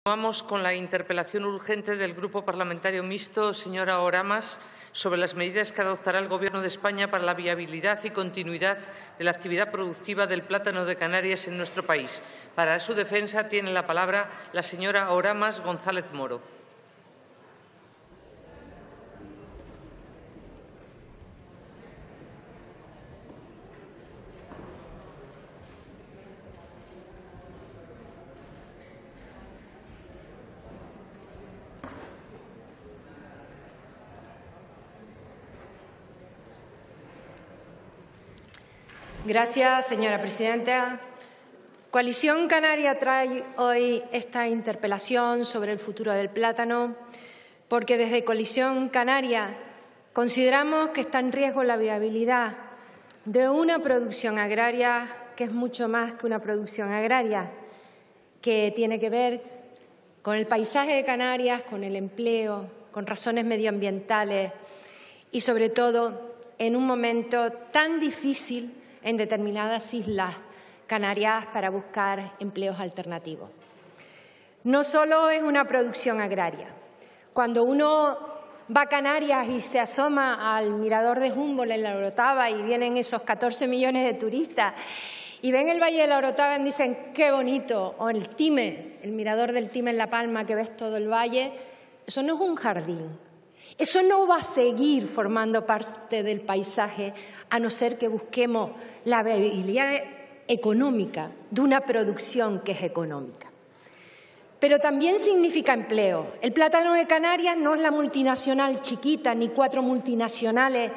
Continuamos con la interpelación urgente del Grupo Parlamentario Mixto, señora Oramas, sobre las medidas que adoptará el Gobierno de España para la viabilidad y continuidad de la actividad productiva del plátano de Canarias en nuestro país. Para su defensa tiene la palabra la señora Oramas González Moro. Gracias, señora presidenta. Coalición Canaria trae hoy esta interpelación sobre el futuro del plátano porque desde Coalición Canaria consideramos que está en riesgo la viabilidad de una producción agraria que es mucho más que una producción agraria, que tiene que ver con el paisaje de Canarias, con el empleo, con razones medioambientales y, sobre todo, en un momento tan difícil en determinadas islas canarias para buscar empleos alternativos. No solo es una producción agraria. Cuando uno va a Canarias y se asoma al mirador de Humboldt en la Orotava y vienen esos 14 millones de turistas y ven el Valle de la Orotava y dicen ¡qué bonito! O el Time, el mirador del Time en La Palma, que ves todo el valle, eso no es un jardín. Eso no va a seguir formando parte del paisaje a no ser que busquemos la viabilidad económica de una producción que es económica. Pero también significa empleo. El plátano de Canarias no es la multinacional chiquita ni 4 multinacionales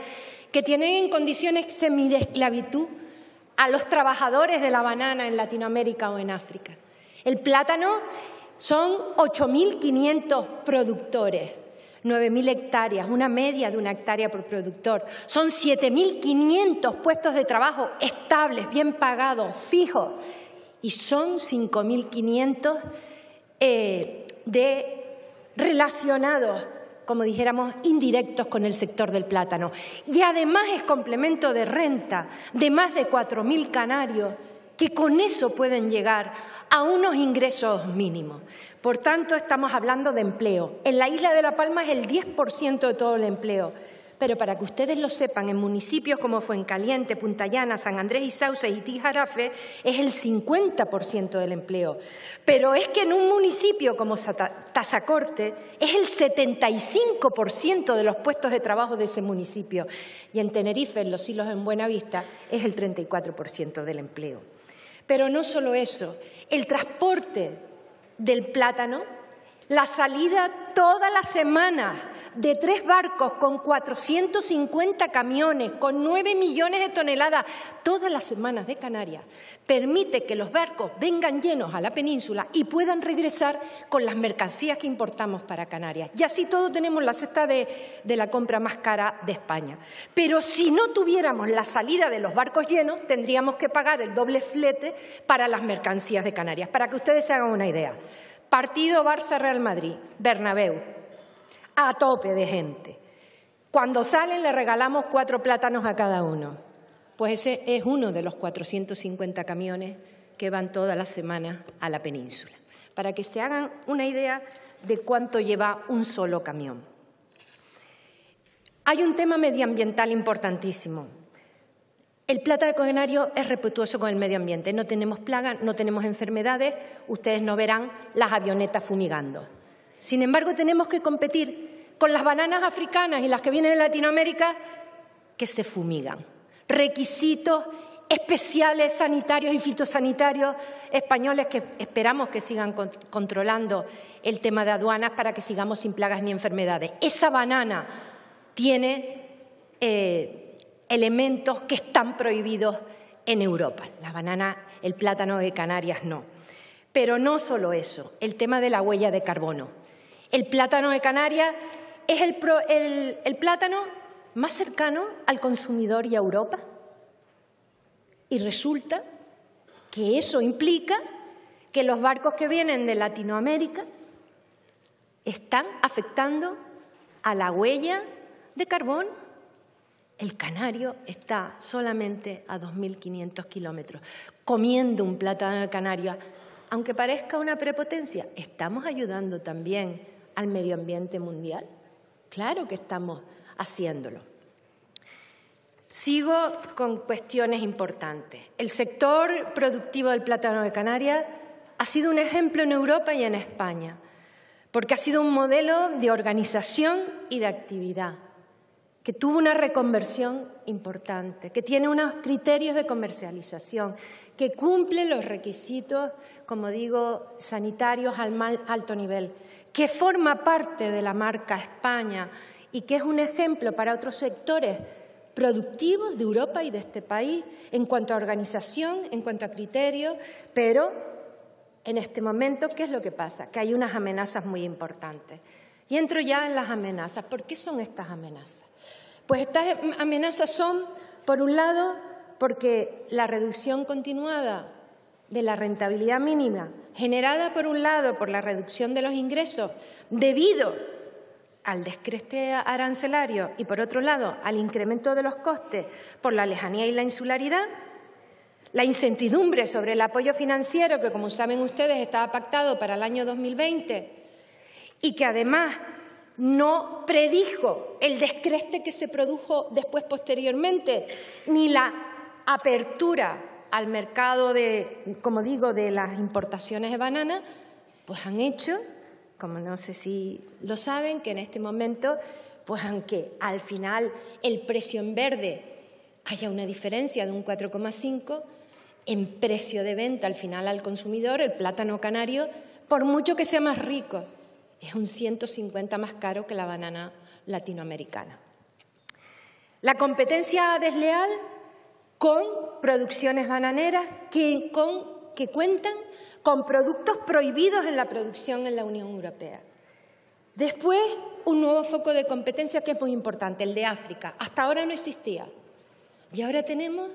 que tienen en condiciones semi de esclavitud a los trabajadores de la banana en Latinoamérica o en África. El plátano son 8.500 productores. 9.000 hectáreas, una media de una hectárea por productor. Son 7.500 puestos de trabajo estables, bien pagados, fijos. Y son 5.500 relacionados, como dijéramos, indirectos con el sector del plátano. Y además es complemento de renta de más de 4.000 canarios que con eso pueden llegar a unos ingresos mínimos. Por tanto, estamos hablando de empleo. En la isla de La Palma es el 10% de todo el empleo. Pero para que ustedes lo sepan, en municipios como Fuencaliente, Punta Llana, San Andrés y Sauces y Tijarafe es el 50% del empleo. Pero es que en un municipio como Tazacorte es el 75% de los puestos de trabajo de ese municipio. Y en Tenerife, en Los Silos, en Buenavista, es el 34% del empleo. Pero no solo eso, el transporte del plátano, la salida toda la semana de 3 barcos con 450 camiones, con 9 millones de toneladas, todas las semanas de Canarias, permite que los barcos vengan llenos a la península y puedan regresar con las mercancías que importamos para Canarias. Y así todos tenemos la cesta de la compra más cara de España. Pero si no tuviéramos la salida de los barcos llenos, tendríamos que pagar el doble flete para las mercancías de Canarias. Para que ustedes se hagan una idea. Partido Barça-Real Madrid, Bernabéu, a tope de gente. Cuando salen le regalamos 4 plátanos a cada uno. Pues ese es uno de los 450 camiones que van todas las semanas a la península. Para que se hagan una idea de cuánto lleva un solo camión. Hay un tema medioambiental importantísimo. El plátano canario es respetuoso con el medio ambiente. No tenemos plagas, no tenemos enfermedades. Ustedes no verán las avionetas fumigando. Sin embargo, tenemos que competir con las bananas africanas y las que vienen de Latinoamérica que se fumigan. Requisitos especiales sanitarios y fitosanitarios españoles que esperamos que sigan controlando el tema de aduanas para que sigamos sin plagas ni enfermedades. Esa banana tiene elementos que están prohibidos en Europa. La banana, el plátano de Canarias no. Pero no solo eso, el tema de la huella de carbono. El plátano de Canarias es el plátano más cercano al consumidor y a Europa. Y resulta que eso implica que los barcos que vienen de Latinoamérica están afectando a la huella de carbono. El canario está solamente a 2.500 kilómetros. Comiendo un plátano de Canarias aunque parezca una prepotencia, ¿estamos ayudando también al medio ambiente mundial? Claro que estamos haciéndolo. Sigo con cuestiones importantes. El sector productivo del plátano de Canarias ha sido un ejemplo en Europa y en España, porque ha sido un modelo de organización y de actividad, que tuvo una reconversión importante, que tiene unos criterios de comercialización, que cumple los requisitos, como digo, sanitarios al más alto nivel, que forma parte de la marca España y que es un ejemplo para otros sectores productivos de Europa y de este país en cuanto a organización, en cuanto a criterios, pero en este momento, ¿qué es lo que pasa? Que hay unas amenazas muy importantes. Y entro ya en las amenazas. ¿Por qué son estas amenazas? Pues estas amenazas son, por un lado, porque la reducción continuada de la rentabilidad mínima, generada por un lado por la reducción de los ingresos debido al descreste arancelario y, por otro lado, al incremento de los costes por la lejanía y la insularidad, la incertidumbre sobre el apoyo financiero que, como saben ustedes, estaba pactado para el año 2020 y que, además, no predijo el descreste que se produjo después posteriormente, ni la apertura al mercado como digo, de las importaciones de banana, pues han hecho, como no sé si lo saben, que en este momento, pues aunque al final el precio en verde haya una diferencia de un 4,5, en precio de venta al final al consumidor, el plátano canario, por mucho que sea más rico, es un 150 más caro que la banana latinoamericana. La competencia desleal con producciones bananeras que cuentan con productos prohibidos en la producción en la Unión Europea. Después, un nuevo foco de competencia que es muy importante, el de África. Hasta ahora no existía. Y ahora tenemos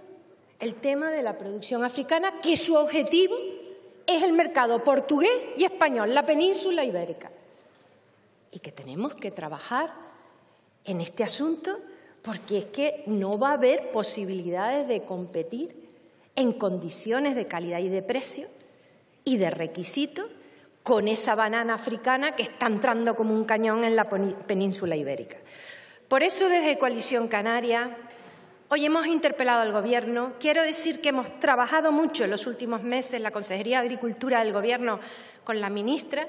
el tema de la producción africana, que su objetivo es el mercado portugués y español, la península ibérica. Y que tenemos que trabajar en este asunto porque es que no va a haber posibilidades de competir en condiciones de calidad y de precio y de requisitos con esa banana africana que está entrando como un cañón en la península ibérica. Por eso, desde Coalición Canaria, hoy hemos interpelado al Gobierno. Quiero decir que hemos trabajado mucho en los últimos meses en la Consejería de Agricultura del Gobierno con la ministra.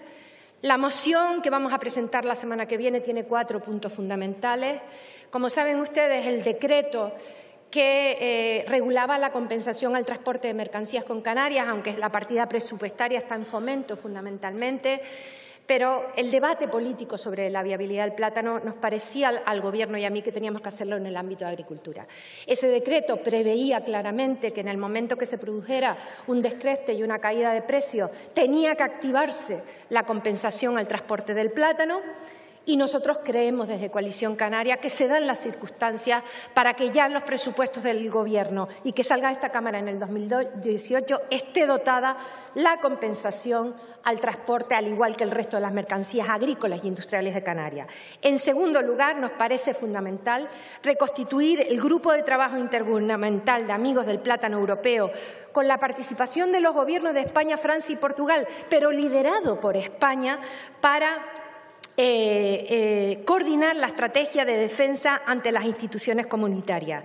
La moción que vamos a presentar la semana que viene tiene 4 puntos fundamentales. Como saben ustedes, el decreto que regulaba la compensación al transporte de mercancías con Canarias, aunque la partida presupuestaria está en fomento fundamentalmente, pero el debate político sobre la viabilidad del plátano nos parecía al Gobierno y a mí que teníamos que hacerlo en el ámbito de agricultura. Ese decreto preveía claramente que en el momento que se produjera un descreste y una caída de precios tenía que activarse la compensación al transporte del plátano. Y nosotros creemos desde Coalición Canaria que se dan las circunstancias para que ya en los presupuestos del Gobierno y que salga de esta Cámara en el 2018 esté dotada la compensación al transporte, al igual que el resto de las mercancías agrícolas y industriales de Canarias. En segundo lugar, nos parece fundamental reconstituir el Grupo de Trabajo Intergubernamental de Amigos del Plátano Europeo con la participación de los Gobiernos de España, Francia y Portugal, pero liderado por España para coordinar la estrategia de defensa ante las instituciones comunitarias.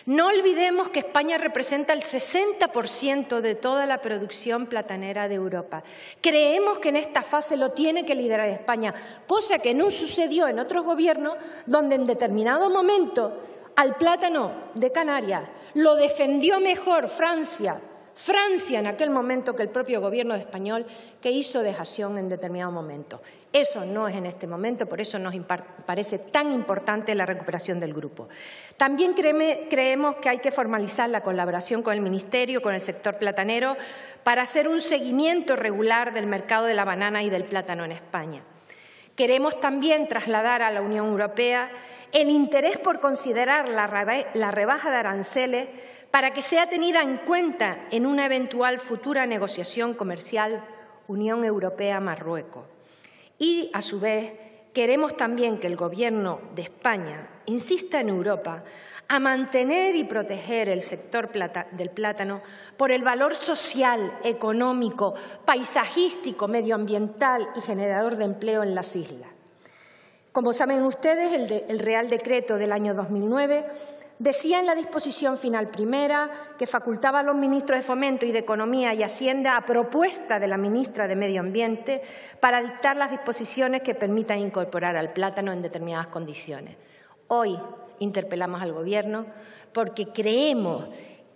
No olvidemos que España representa el 60% de toda la producción platanera de Europa. Creemos que en esta fase lo tiene que liderar España, cosa que no sucedió en otros gobiernos donde en determinado momento al plátano de Canarias lo defendió mejor Francia en aquel momento que el propio Gobierno español, que hizo dejación en determinado momento. Eso no es en este momento, por eso nos parece tan importante la recuperación del grupo. También creemos que hay que formalizar la colaboración con el Ministerio, con el sector platanero, para hacer un seguimiento regular del mercado de la banana y del plátano en España. Queremos también trasladar a la Unión Europea el interés por considerar la rebaja de aranceles para que sea tenida en cuenta en una eventual futura negociación comercial Unión Europea-Marruecos. Y, a su vez, queremos también que el Gobierno de España insista en Europa a mantener y proteger el sector del plátano por el valor social, económico, paisajístico, medioambiental y generador de empleo en las islas. Como saben ustedes, el Real Decreto del año 2009 decía en la disposición final primera que facultaba a los ministros de Fomento y de Economía y Hacienda, a propuesta de la ministra de Medio Ambiente, para dictar las disposiciones que permitan incorporar al plátano en determinadas condiciones. Hoy interpelamos al Gobierno porque creemos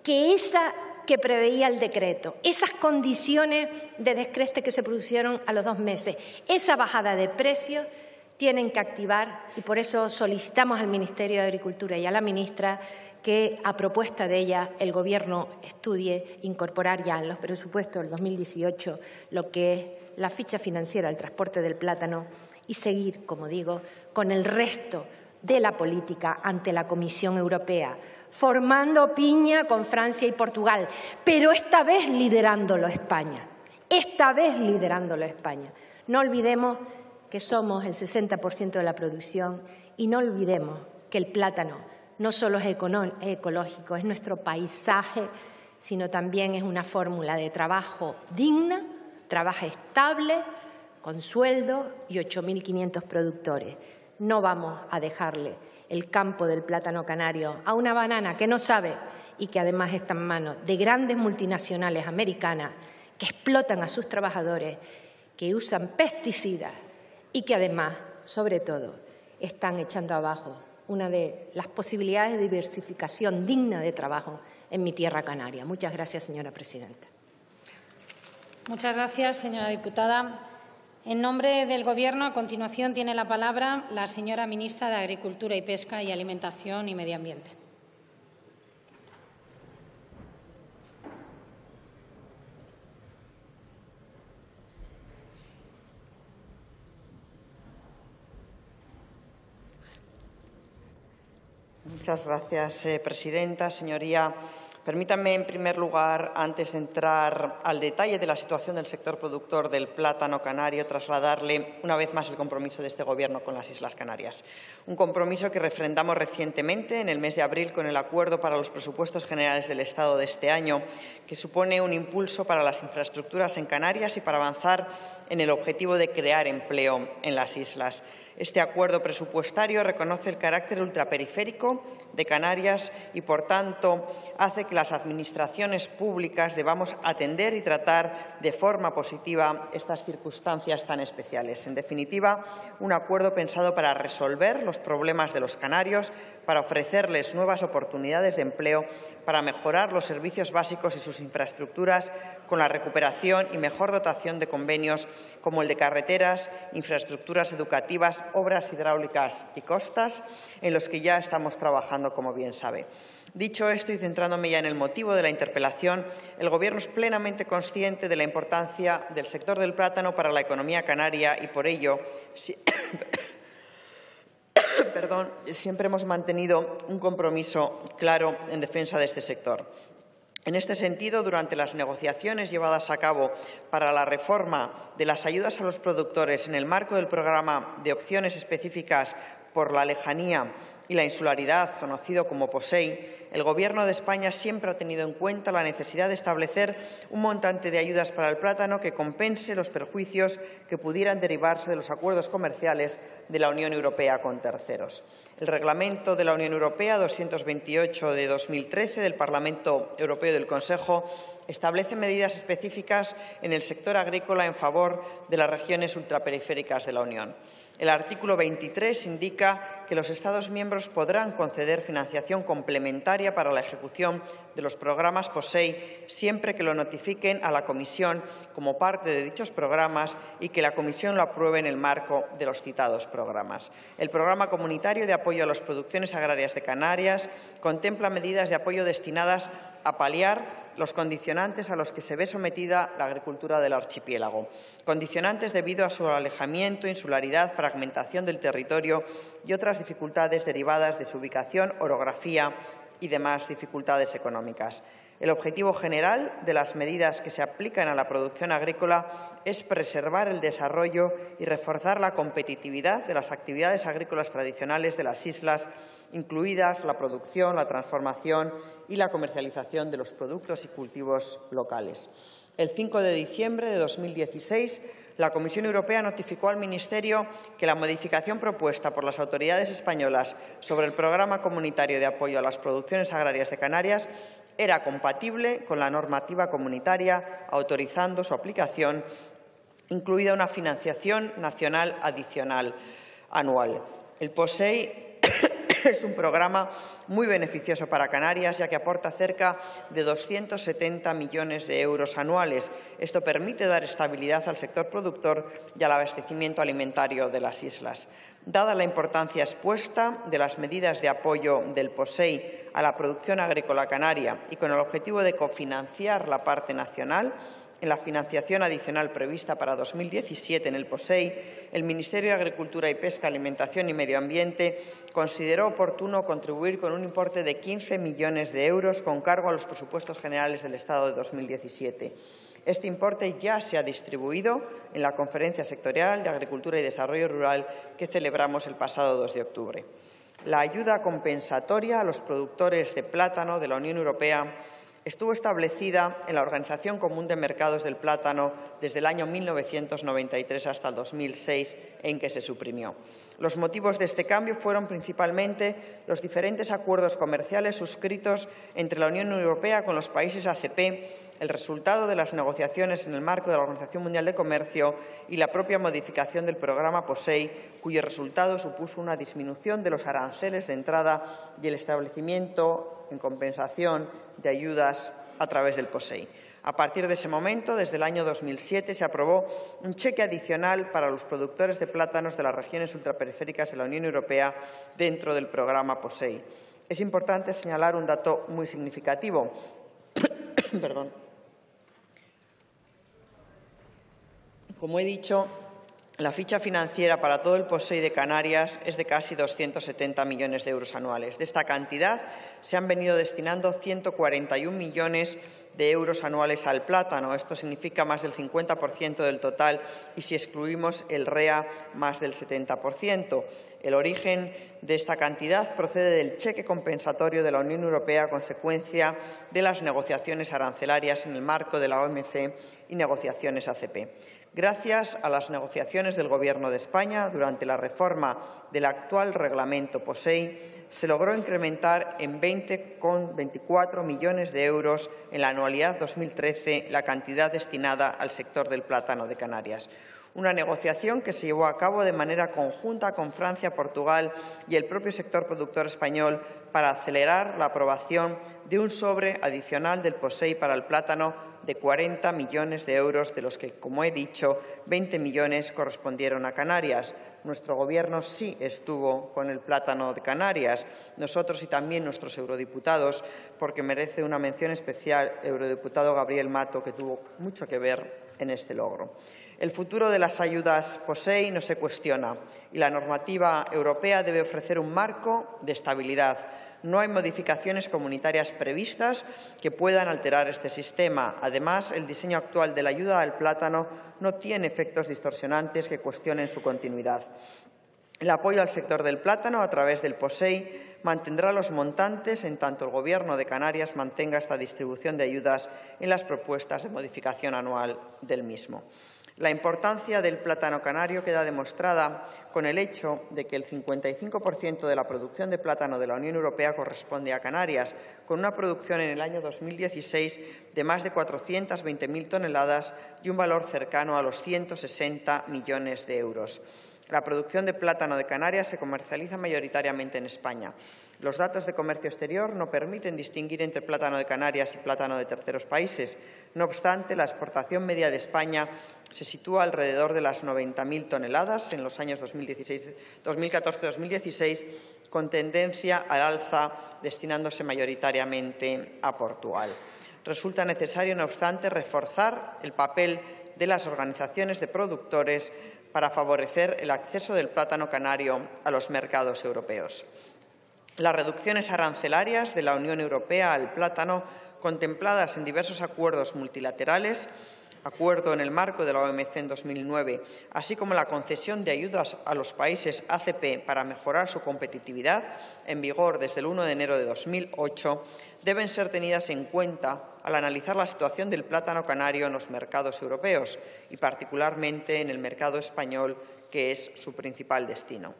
que esa que preveía el decreto, esas condiciones de descreste que se produjeron a los 2 meses, esa bajada de precios, tienen que activar, y por eso solicitamos al Ministerio de Agricultura y a la ministra que, a propuesta de ella, el Gobierno estudie incorporar ya en los presupuestos del 2018 lo que es la ficha financiera del transporte del plátano y seguir, como digo, con el resto de la política ante la Comisión Europea, formando piña con Francia y Portugal, pero esta vez liderándolo España. Esta vez liderándolo España. No olvidemos que somos el 60% de la producción y no olvidemos que el plátano no solo es ecológico, es nuestro paisaje, sino también es una fórmula de trabajo digna, trabajo estable, con sueldo y 8.500 productores. No vamos a dejarle el campo del plátano canario a una banana que no sabe y que además está en manos de grandes multinacionales americanas que explotan a sus trabajadores, que usan pesticidas y que además, sobre todo, están echando abajo una de las posibilidades de diversificación digna de trabajo en mi tierra canaria. Muchas gracias, señora presidenta. Muchas gracias, señora diputada. En nombre del Gobierno, a continuación, tiene la palabra la señora ministra de Agricultura y Pesca y Alimentación y Medio Ambiente. Muchas gracias, presidenta. Señoría, permítanme, en primer lugar, antes de entrar al detalle de la situación del sector productor del plátano canario, trasladarle una vez más el compromiso de este Gobierno con las Islas Canarias. Un compromiso que refrendamos recientemente, en el mes de abril, con el Acuerdo para los Presupuestos Generales del Estado de este año, que supone un impulso para las infraestructuras en Canarias y para avanzar en el objetivo de crear empleo en las islas. Este acuerdo presupuestario reconoce el carácter ultraperiférico de Canarias y, por tanto, hace que las administraciones públicas debamos atender y tratar de forma positiva estas circunstancias tan especiales. En definitiva, un acuerdo pensado para resolver los problemas de los canarios, para ofrecerles nuevas oportunidades de empleo, para mejorar los servicios básicos y sus infraestructuras con la recuperación y mejor dotación de convenios como el de carreteras, infraestructuras educativas, obras hidráulicas y costas, en los que ya estamos trabajando, como bien sabe. Dicho esto y centrándome ya en el motivo de la interpelación, el Gobierno es plenamente consciente de la importancia del sector del plátano para la economía canaria y, por ello, siempre hemos mantenido un compromiso claro en defensa de este sector. En este sentido, durante las negociaciones llevadas a cabo para la reforma de las ayudas a los productores en el marco del programa de opciones específicas por la lejanía y la insularidad, conocido como POSEI, el Gobierno de España siempre ha tenido en cuenta la necesidad de establecer un montante de ayudas para el plátano que compense los perjuicios que pudieran derivarse de los acuerdos comerciales de la Unión Europea con terceros. El Reglamento de la Unión Europea 228 de 2013 del Parlamento Europeo y del Consejo establece medidas específicas en el sector agrícola en favor de las regiones ultraperiféricas de la Unión. El artículo 23 indica que los Estados miembros podrán conceder financiación complementaria para la ejecución de los programas POSEI siempre que lo notifiquen a la Comisión como parte de dichos programas y que la Comisión lo apruebe en el marco de los citados programas. El Programa Comunitario de Apoyo a las Producciones Agrarias de Canarias contempla medidas de apoyo destinadas a paliar los condicionantes a los que se ve sometida la agricultura del archipiélago. Condicionantes debido a su alejamiento, insularidad, fragmentación del territorio y otras dificultades derivadas de su ubicación, orografía y demás dificultades económicas. El objetivo general de las medidas que se aplican a la producción agrícola es preservar el desarrollo y reforzar la competitividad de las actividades agrícolas tradicionales de las islas, incluidas la producción, la transformación y la comercialización de los productos y cultivos locales. El 5 de diciembre de 2016, la Comisión Europea notificó al Ministerio que la modificación propuesta por las autoridades españolas sobre el Programa Comunitario de Apoyo a las Producciones Agrarias de Canarias era compatible con la normativa comunitaria, autorizando su aplicación, incluida una financiación nacional adicional anual. El POSEI es un programa muy beneficioso para Canarias, ya que aporta cerca de 270 millones de euros anuales. Esto permite dar estabilidad al sector productor y al abastecimiento alimentario de las islas. Dada la importancia expuesta de las medidas de apoyo del POSEI a la producción agrícola canaria y con el objetivo de cofinanciar la parte nacional, en la financiación adicional prevista para 2017 en el POSEI, el Ministerio de Agricultura y Pesca, Alimentación y Medio Ambiente consideró oportuno contribuir con un importe de 15 millones de euros con cargo a los presupuestos generales del Estado de 2017. Este importe ya se ha distribuido en la Conferencia Sectorial de Agricultura y Desarrollo Rural que celebramos el pasado 2 de octubre. La ayuda compensatoria a los productores de plátano de la Unión Europea estuvo establecida en la Organización Común de Mercados del Plátano desde el año 1993 hasta el 2006, en que se suprimió. Los motivos de este cambio fueron principalmente los diferentes acuerdos comerciales suscritos entre la Unión Europea con los países ACP, el resultado de las negociaciones en el marco de la Organización Mundial de Comercio y la propia modificación del programa POSEI, cuyo resultado supuso una disminución de los aranceles de entrada y el establecimiento en compensación de ayudas a través del POSEI. A partir de ese momento, desde el año 2007, se aprobó un cheque adicional para los productores de plátanos de las regiones ultraperiféricas de la Unión Europea dentro del programa POSEI. Es importante señalar un dato muy significativo. Como he dicho, la ficha financiera para todo el POSEI de Canarias es de casi 270 millones de euros anuales. De esta cantidad se han venido destinando 141 millones de euros anuales al plátano. Esto significa más del 50% del total y, si excluimos el REA, más del 70%. El origen de esta cantidad procede del cheque compensatorio de la Unión Europea a consecuencia de las negociaciones arancelarias en el marco de la OMC y negociaciones ACP. Gracias a las negociaciones del Gobierno de España durante la reforma del actual reglamento POSEI, se logró incrementar en 20,24 millones de euros en la anualidad 2013 la cantidad destinada al sector del plátano de Canarias. Una negociación que se llevó a cabo de manera conjunta con Francia, Portugal y el propio sector productor español para acelerar la aprobación de un sobre adicional del POSEI para el plátano de 40 millones de euros, de los que, como he dicho, 20 millones correspondieron a Canarias. Nuestro Gobierno sí estuvo con el plátano de Canarias, nosotros y también nuestros eurodiputados, porque merece una mención especial el eurodiputado Gabriel Mato, que tuvo mucho que ver en este logro. El futuro de las ayudas POSEI no se cuestiona y la normativa europea debe ofrecer un marco de estabilidad. No hay modificaciones comunitarias previstas que puedan alterar este sistema. Además, el diseño actual de la ayuda al plátano no tiene efectos distorsionantes que cuestionen su continuidad. El apoyo al sector del plátano a través del POSEI mantendrá los montantes en tanto el Gobierno de Canarias mantenga esta distribución de ayudas en las propuestas de modificación anual del mismo. La importancia del plátano canario queda demostrada con el hecho de que el 55% de la producción de plátano de la Unión Europea corresponde a Canarias, con una producción en el año 2016 de más de 420.000 toneladas y un valor cercano a los 160 millones de euros. La producción de plátano de Canarias se comercializa mayoritariamente en España. Los datos de comercio exterior no permiten distinguir entre plátano de Canarias y plátano de terceros países. No obstante, la exportación media de España se sitúa alrededor de las 90.000 toneladas en los años 2014-2016, con tendencia al alza, destinándose mayoritariamente a Portugal. Resulta necesario, no obstante, reforzar el papel de las organizaciones de productores para favorecer el acceso del plátano canario a los mercados europeos. Las reducciones arancelarias de la Unión Europea al plátano contempladas en diversos acuerdos multilaterales, acuerdo en el marco de la OMC en 2009, así como la concesión de ayudas a los países ACP para mejorar su competitividad, en vigor desde el 1 de enero de 2008, deben ser tenidas en cuenta al analizar la situación del plátano canario en los mercados europeos y, particularmente, en el mercado español, que es su principal destino.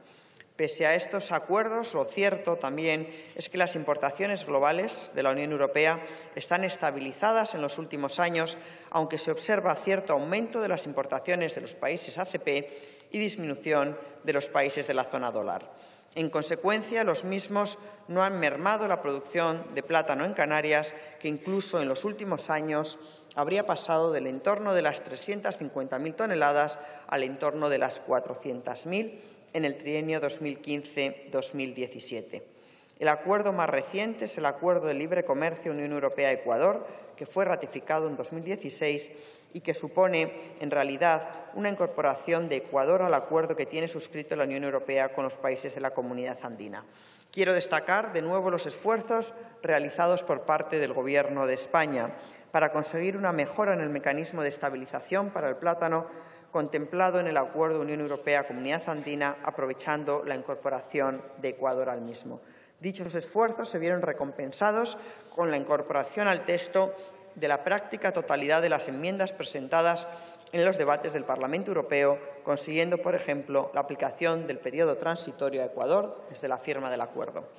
Pese a estos acuerdos, lo cierto también es que las importaciones globales de la Unión Europea están estabilizadas en los últimos años, aunque se observa cierto aumento de las importaciones de los países ACP y disminución de los países de la zona dólar. En consecuencia, los mismos no han mermado la producción de plátano en Canarias, que incluso en los últimos años habría pasado del entorno de las 350.000 toneladas al entorno de las 400.000 en el trienio 2015-2017. El acuerdo más reciente es el Acuerdo de Libre Comercio Unión Europea-Ecuador, que fue ratificado en 2016 y que supone, en realidad, una incorporación de Ecuador al acuerdo que tiene suscrito la Unión Europea con los países de la Comunidad Andina. Quiero destacar de nuevo los esfuerzos realizados por parte del Gobierno de España para conseguir una mejora en el mecanismo de estabilización para el plátano contemplado en el Acuerdo Unión Europea-Comunidad Andina, aprovechando la incorporación de Ecuador al mismo. Dichos esfuerzos se vieron recompensados con la incorporación al texto de la práctica totalidad de las enmiendas presentadas en los debates del Parlamento Europeo, consiguiendo, por ejemplo, la aplicación del periodo transitorio a Ecuador desde la firma del acuerdo.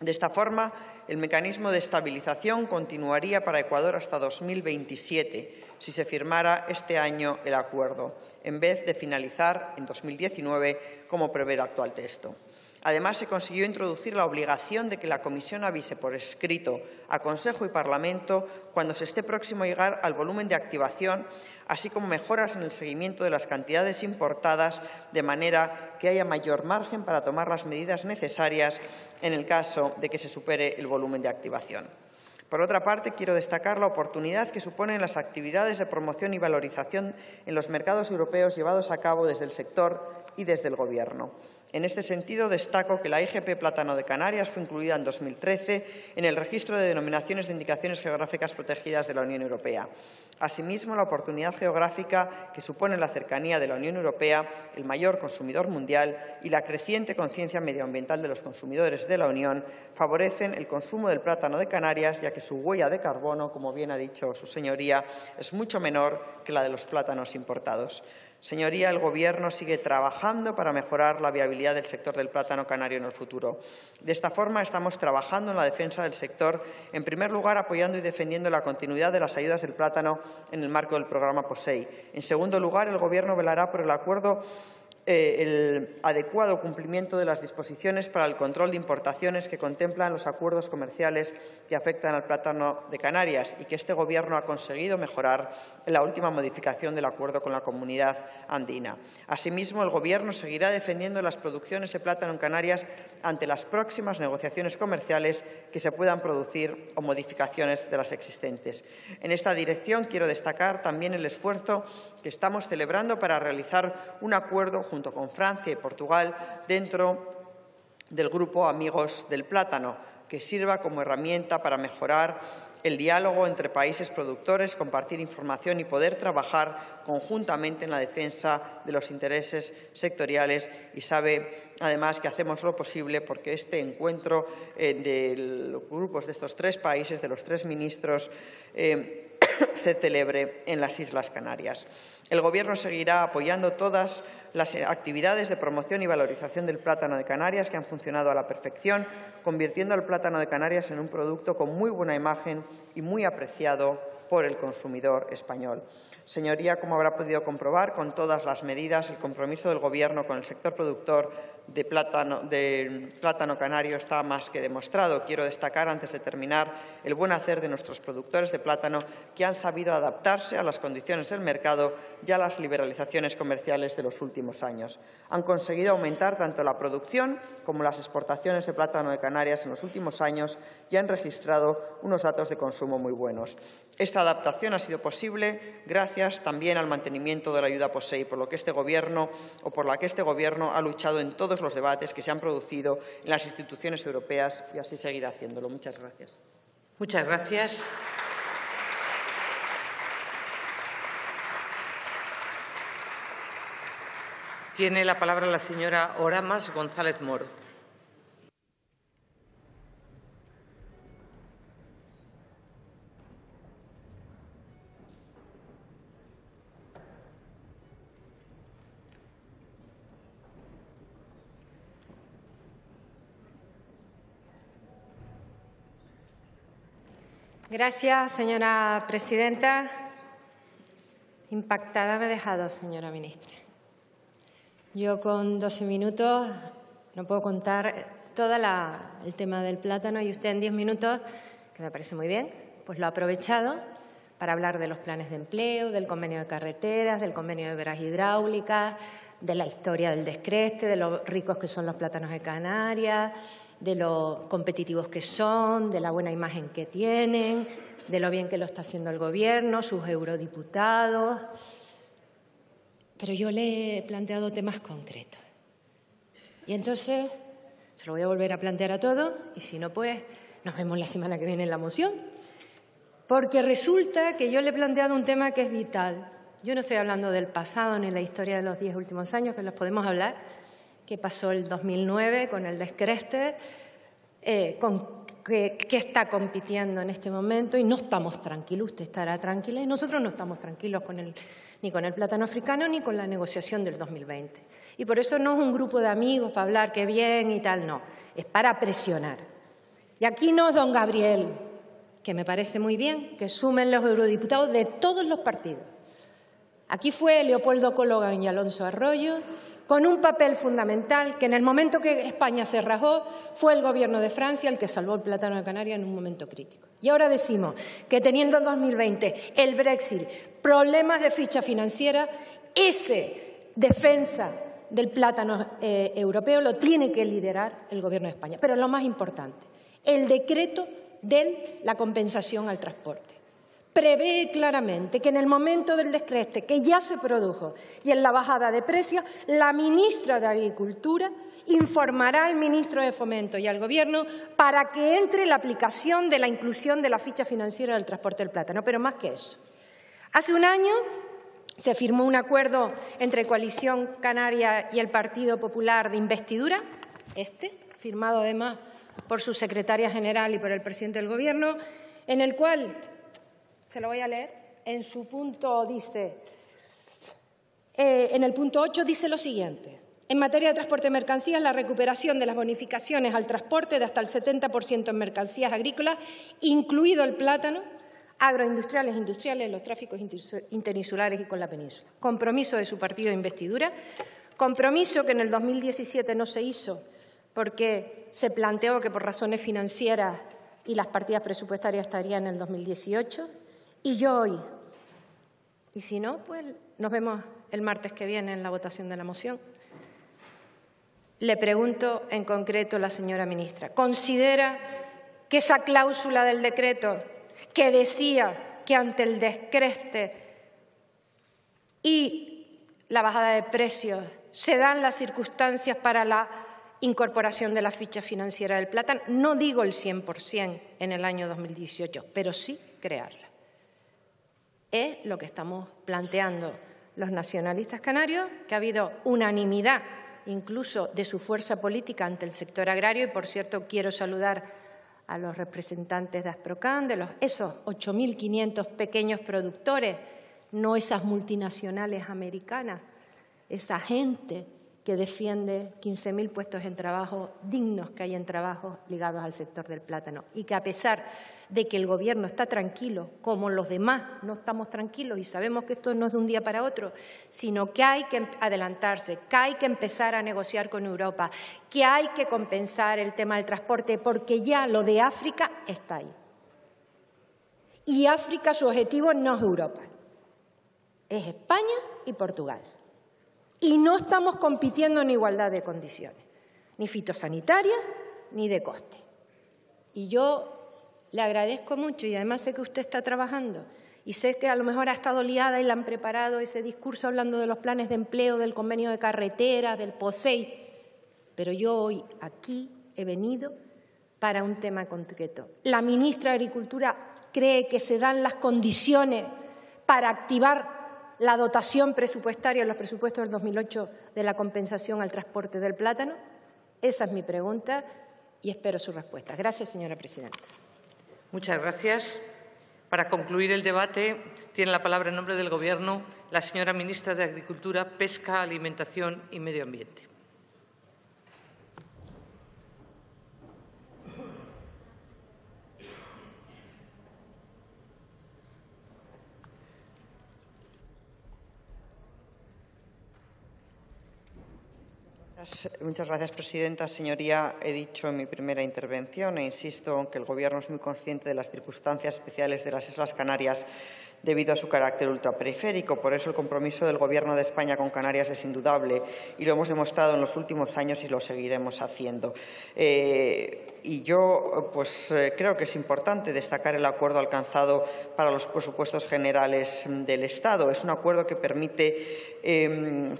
De esta forma, el mecanismo de estabilización continuaría para Ecuador hasta 2027, si se firmara este año el acuerdo, en vez de finalizar en 2019, como prevé el actual texto. Además, se consiguió introducir la obligación de que la Comisión avise por escrito a Consejo y Parlamento cuando se esté próximo a llegar al volumen de activación, así como mejoras en el seguimiento de las cantidades importadas, de manera que haya mayor margen para tomar las medidas necesarias en el caso de que se supere el volumen de activación. Por otra parte, quiero destacar la oportunidad que suponen las actividades de promoción y valorización en los mercados europeos llevados a cabo desde el sector y desde el Gobierno. En este sentido, destaco que la IGP Plátano de Canarias fue incluida en 2013 en el Registro de Denominaciones de Indicaciones Geográficas Protegidas de la Unión Europea. Asimismo, la oportunidad geográfica que supone la cercanía de la Unión Europea, el mayor consumidor mundial, y la creciente conciencia medioambiental de los consumidores de la Unión favorecen el consumo del plátano de Canarias, ya que su huella de carbono, como bien ha dicho su señoría, es mucho menor que la de los plátanos importados. Señoría, el Gobierno sigue trabajando para mejorar la viabilidad del sector del plátano canario en el futuro. De esta forma, estamos trabajando en la defensa del sector, en primer lugar, apoyando y defendiendo la continuidad de las ayudas del plátano en el marco del programa POSEI. En segundo lugar, el Gobierno velará por el adecuado cumplimiento de las disposiciones para el control de importaciones que contemplan los acuerdos comerciales que afectan al plátano de Canarias y que este Gobierno ha conseguido mejorar en la última modificación del acuerdo con la Comunidad Andina. Asimismo, el Gobierno seguirá defendiendo las producciones de plátano en Canarias ante las próximas negociaciones comerciales que se puedan producir o modificaciones de las existentes. En esta dirección quiero destacar también el esfuerzo que estamos celebrando para realizar un acuerdo junto con Francia y Portugal dentro del Grupo Amigos del Plátano, que sirva como herramienta para mejorar el diálogo entre países productores, compartir información y poder trabajar conjuntamente en la defensa de los intereses sectoriales. Y sabe, además, que hacemos lo posible porque este encuentro de los grupos de estos tres países, de los tres ministros, se celebre en las Islas Canarias. El Gobierno seguirá apoyando todas las actividades de promoción y valorización del plátano de Canarias que han funcionado a la perfección, convirtiendo al plátano de Canarias en un producto con muy buena imagen y muy apreciado por el consumidor español. Señoría, como habrá podido comprobar, con todas las medidas, el compromiso del Gobierno con el sector productor de plátano canario está más que demostrado. Quiero destacar, antes de terminar, el buen hacer de nuestros productores de plátano, que han sabido adaptarse a las condiciones del mercado y a las liberalizaciones comerciales de los últimos años. Han conseguido aumentar tanto la producción como las exportaciones de plátano de Canarias en los últimos años y han registrado unos datos de consumo muy buenos. Esta adaptación ha sido posible gracias también al mantenimiento de la ayuda POSEI, por la que este Gobierno ha luchado en todos los debates que se han producido en las instituciones europeas y así seguirá haciéndolo. Muchas gracias. Muchas gracias. Tiene la palabra la señora Oramas González Moro. Gracias, señora presidenta. Impactada me ha dejado, señora ministra. Yo con 12 minutos no puedo contar todo el tema del plátano y usted en 10 minutos, que me parece muy bien, pues lo ha aprovechado para hablar de los planes de empleo, del convenio de carreteras, del convenio de veras hidráulicas, de la historia del descreste, de lo ricos que son los plátanos de Canarias, de lo competitivos que son, de la buena imagen que tienen, de lo bien que lo está haciendo el Gobierno, sus eurodiputados. Pero yo le he planteado temas concretos. Y entonces se lo voy a volver a plantear a todos y si no, pues nos vemos la semana que viene en la moción. Porque resulta que yo le he planteado un tema que es vital. Yo no estoy hablando del pasado ni la historia de los 10 últimos años, que los podemos hablar, que pasó el 2009 con el descreste, que está compitiendo en este momento y no estamos tranquilos. Usted estará tranquila y nosotros no estamos tranquilos ni con el plátano africano ni con la negociación del 2020. Y por eso no es un grupo de amigos para hablar qué bien y tal, no. Es para presionar. Y aquí no es don Gabriel, que me parece muy bien, que sumen los eurodiputados de todos los partidos. Aquí fue Leopoldo Cologán y Alonso Arroyo, con un papel fundamental que en el momento que España se rajó fue el Gobierno de Francia el que salvó el plátano de Canarias en un momento crítico. Y ahora decimos que teniendo en 2020 el Brexit, problemas de ficha financiera, ese defensa del plátano europeo lo tiene que liderar el Gobierno de España. Pero lo más importante, el decreto de la compensación al transporte prevé claramente que en el momento del descreste, que ya se produjo, y en la bajada de precios, la ministra de Agricultura informará al ministro de Fomento y al Gobierno para que entre la aplicación de la inclusión de la ficha financiera del transporte del plátano. Pero más que eso. Hace un año se firmó un acuerdo entre Coalición Canaria y el Partido Popular de investidura, firmado además por su secretaria general y por el presidente del Gobierno, en el cual, se lo voy a leer, en su punto dice, en el punto 8 dice lo siguiente. En materia de transporte de mercancías, la recuperación de las bonificaciones al transporte de hasta el 70% en mercancías agrícolas, incluido el plátano, agroindustriales, industriales, los tráficos interinsulares y con la península. Compromiso de su partido de investidura, compromiso que en el 2017 no se hizo porque se planteó que por razones financieras y las partidas presupuestarias estarían en el 2018. Y yo hoy, y si no, pues nos vemos el martes que viene en la votación de la moción. Le pregunto en concreto a la señora ministra, ¿considera que esa cláusula del decreto que decía que ante el descreste y la bajada de precios se dan las circunstancias para la incorporación de la ficha financiera del plátano? No digo el 100% en el año 2018, pero sí crearla. Es lo que estamos planteando los nacionalistas canarios, que ha habido unanimidad incluso de su fuerza política ante el sector agrario. Y, por cierto, quiero saludar a los representantes de Asprocan, de esos 8.500 pequeños productores, no esas multinacionales americanas, esa gente que defiende 15.000 puestos en trabajo dignos que hay en trabajo ligados al sector del plátano y que, a pesar de que el Gobierno está tranquilo, como los demás no estamos tranquilos y sabemos que esto no es de un día para otro, sino que hay que adelantarse, que hay que empezar a negociar con Europa, que hay que compensar el tema del transporte, porque ya lo de África está ahí. Y África, su objetivo no es Europa, es España y Portugal. Y no estamos compitiendo en igualdad de condiciones, ni fitosanitarias ni de coste. Y yo le agradezco mucho y además sé que usted está trabajando y sé que a lo mejor ha estado liada y le han preparado ese discurso hablando de los planes de empleo, del convenio de carretera, del POSEI. Pero yo hoy aquí he venido para un tema concreto. ¿La ministra de Agricultura cree que se dan las condiciones para activar la dotación presupuestaria en los presupuestos del 2008 de la compensación al transporte del plátano? Esa es mi pregunta y espero su respuesta. Gracias, señora presidenta. Muchas gracias. Para concluir el debate, tiene la palabra en nombre del Gobierno la señora ministra de Agricultura, Pesca, Alimentación y Medio Ambiente. Muchas gracias, presidenta. Señoría, he dicho en mi primera intervención e insisto en que el Gobierno es muy consciente de las circunstancias especiales de las Islas Canarias debido a su carácter ultraperiférico. Por eso el compromiso del Gobierno de España con Canarias es indudable y lo hemos demostrado en los últimos años y lo seguiremos haciendo. Y yo creo que es importante destacar el acuerdo alcanzado para los presupuestos generales del Estado. Es un acuerdo que permite,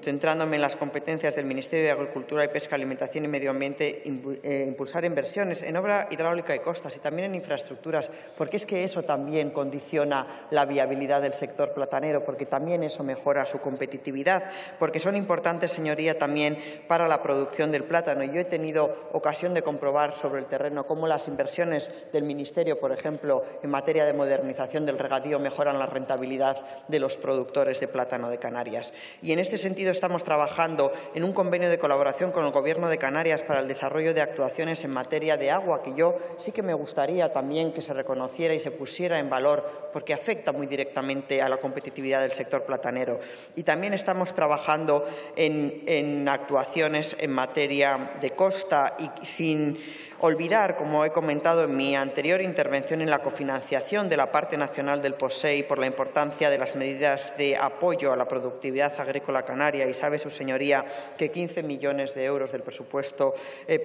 centrándome en las competencias del Ministerio de Agricultura y Pesca, Alimentación y Medio Ambiente, impulsar inversiones en obra hidráulica y costas y también en infraestructuras, porque es que eso también condiciona la viabilidad del sector platanero, porque también eso mejora su competitividad, porque son importantes, señoría, también para la producción del plátano. Y yo he tenido ocasión de comprobar sobre el terreno cómo las inversiones del Ministerio, por ejemplo, en materia de modernización del regadío, mejoran la rentabilidad de los productores de plátano de Canarias. Y en este sentido estamos trabajando en un convenio de colaboración con el Gobierno de Canarias para el desarrollo de actuaciones en materia de agua, que yo sí que me gustaría también que se reconociera y se pusiera en valor, porque afecta muy directamente a la competitividad del sector platanero. Y también estamos trabajando en actuaciones en materia de costa y sin olvidar, como he comentado en mi anterior intervención, en la cofinanciación de la parte nacional del POSEI por la importancia de las medidas de apoyo a la productividad agrícola canaria. Y sabe su señoría que 15 millones de euros del presupuesto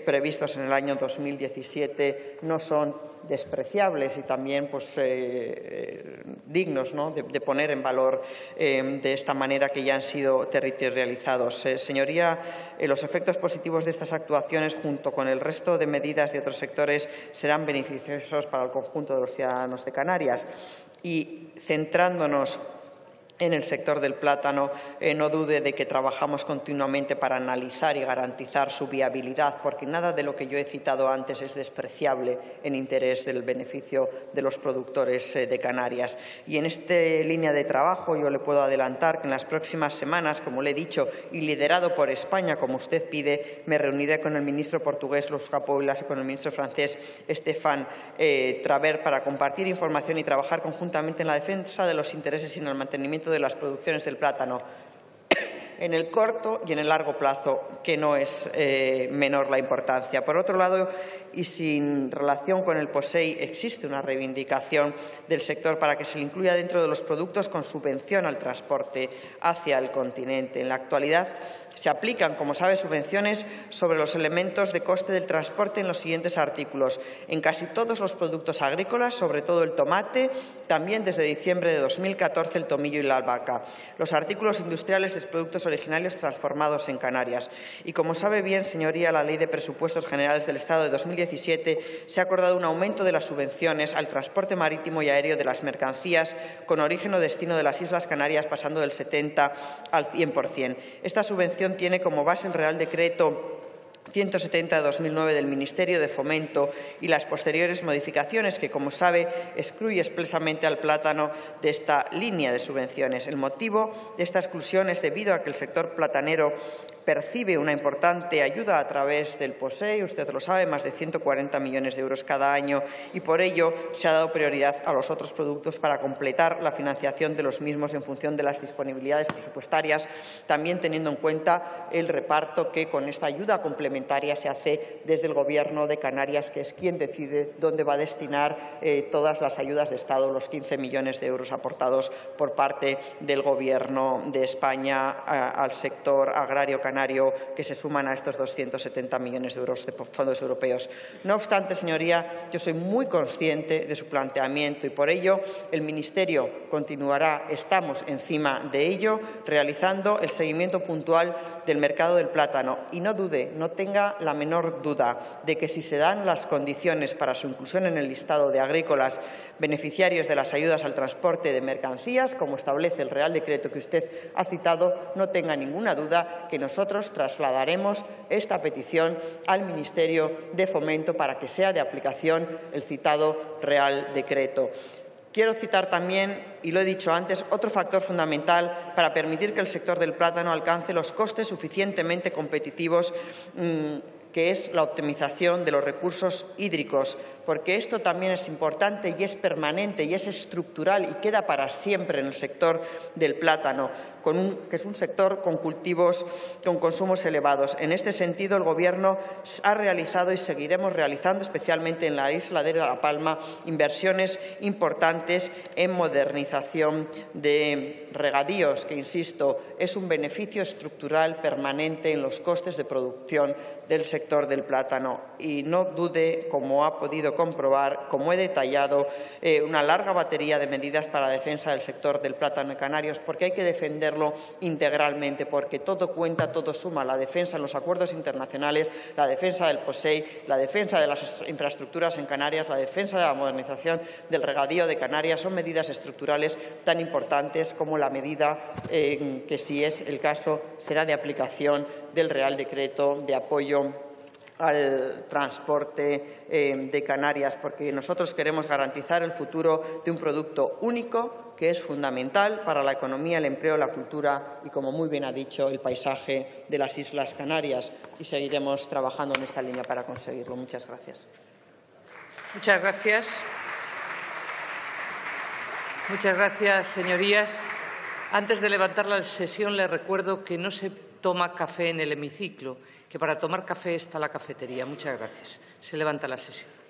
previstos en el año 2017 no son despreciables y también dignos, ¿no?, de poner en valor de esta manera que ya han sido territorializados. Señoría, los efectos positivos de estas actuaciones, junto con el resto de medidas de otros sectores, serán beneficiosos para el conjunto de los ciudadanos de Canarias. Y centrándonos en el sector del plátano, no dude de que trabajamos continuamente para analizar y garantizar su viabilidad, porque nada de lo que yo he citado antes es despreciable en interés del beneficio de los productores de Canarias. Y en esta línea de trabajo yo le puedo adelantar que en las próximas semanas, como le he dicho, y liderado por España, como usted pide, me reuniré con el ministro portugués Luís Capoelas y con el ministro francés Stéphane Travert para compartir información y trabajar conjuntamente en la defensa de los intereses y en el mantenimiento de las producciones del plátano en el corto y en el largo plazo, que no es menor la importancia. Por otro lado, y sin relación con el POSEI, existe una reivindicación del sector para que se le incluya dentro de los productos con subvención al transporte hacia el continente. En la actualidad se aplican, como sabe, subvenciones sobre los elementos de coste del transporte en los siguientes artículos: en casi todos los productos agrícolas, sobre todo el tomate, también desde diciembre de 2014 el tomillo y la albahaca, los artículos industriales de productos originarios transformados en Canarias. Y como sabe bien, señoría, la Ley de Presupuestos Generales del Estado de 2017 se ha acordado un aumento de las subvenciones al transporte marítimo y aéreo de las mercancías con origen o destino de las Islas Canarias, pasando del 70 al 100%. Esta subvención tiene como base el Real Decreto 170 de 2009 del Ministerio de Fomento y las posteriores modificaciones que, como sabe, excluye expresamente al plátano de esta línea de subvenciones. El motivo de esta exclusión es debido a que el sector platanero percibe una importante ayuda a través del POSEI, usted lo sabe, más de 140 millones de euros cada año, y por ello se ha dado prioridad a los otros productos para completar la financiación de los mismos en función de las disponibilidades presupuestarias, también teniendo en cuenta el reparto que con esta ayuda complementaria se hace desde el Gobierno de Canarias, que es quien decide dónde va a destinar todas las ayudas de Estado, los 15 millones de euros aportados por parte del Gobierno de España al sector agrario canario canario que se suman a estos 270 millones de euros de fondos europeos. No obstante, señoría, yo soy muy consciente de su planteamiento y por ello el Ministerio continuará, estamos encima de ello, realizando el seguimiento puntual del mercado del plátano. Y no dude, no tenga la menor duda de que si se dan las condiciones para su inclusión en el listado de agrícolas beneficiarios de las ayudas al transporte de mercancías, como establece el Real Decreto que usted ha citado, no tenga ninguna duda que nosotros trasladaremos esta petición al Ministerio de Fomento para que sea de aplicación el citado Real Decreto. Quiero citar también, y lo he dicho antes, otro factor fundamental para permitir que el sector del plátano alcance los costes suficientemente competitivos, que es la optimización de los recursos hídricos, porque esto también es importante y es permanente y es estructural y queda para siempre en el sector del plátano, que es un sector con cultivos con consumos elevados. En este sentido, el Gobierno ha realizado y seguiremos realizando, especialmente en la isla de La Palma, inversiones importantes en modernización de regadíos, que, insisto, es un beneficio estructural permanente en los costes de producción del sector del plátano. Y no dude, como ha podido comprobar, como he detallado, una larga batería de medidas para la defensa del sector del plátano en Canarias, porque hay que defenderlo integralmente, porque todo cuenta, todo suma. La defensa en los acuerdos internacionales, la defensa del POSEI, la defensa de las infraestructuras en Canarias, la defensa de la modernización del regadío de Canarias son medidas estructurales tan importantes como la medida que, si es el caso, será de aplicación del Real Decreto de apoyo al transporte de Canarias, porque nosotros queremos garantizar el futuro de un producto único que es fundamental para la economía, el empleo, la cultura y, como muy bien ha dicho, el paisaje de las Islas Canarias. Y seguiremos trabajando en esta línea para conseguirlo. Muchas gracias. Muchas gracias. Muchas gracias, señorías. Antes de levantar la sesión, les recuerdo que no se toma café en el hemiciclo, que para tomar café está la cafetería. Muchas gracias. Se levanta la sesión.